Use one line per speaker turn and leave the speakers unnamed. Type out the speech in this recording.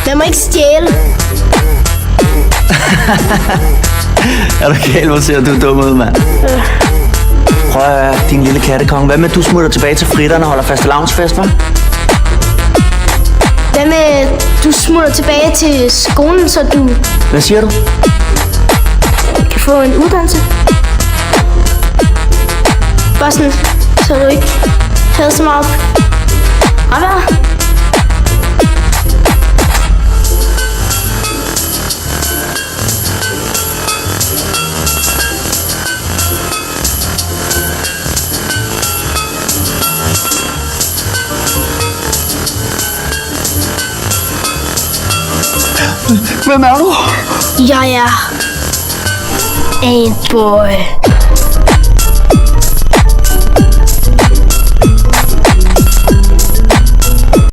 Man må ikke stjæle.
Er du gal, hvor ser du dum ud, mand? Prøv at høre, din lille kattekonge. Hvad med, du smutter tilbage til fritterne og holder fastelavnsfest, hva'?
Hvad med, du smutter tilbage til skolen, så du
Hvad siger du?
kan få en uddannelse? Bare sådan, så du ikke havde så meget arbejde.
Hvem er du?
Jeg er Antboy.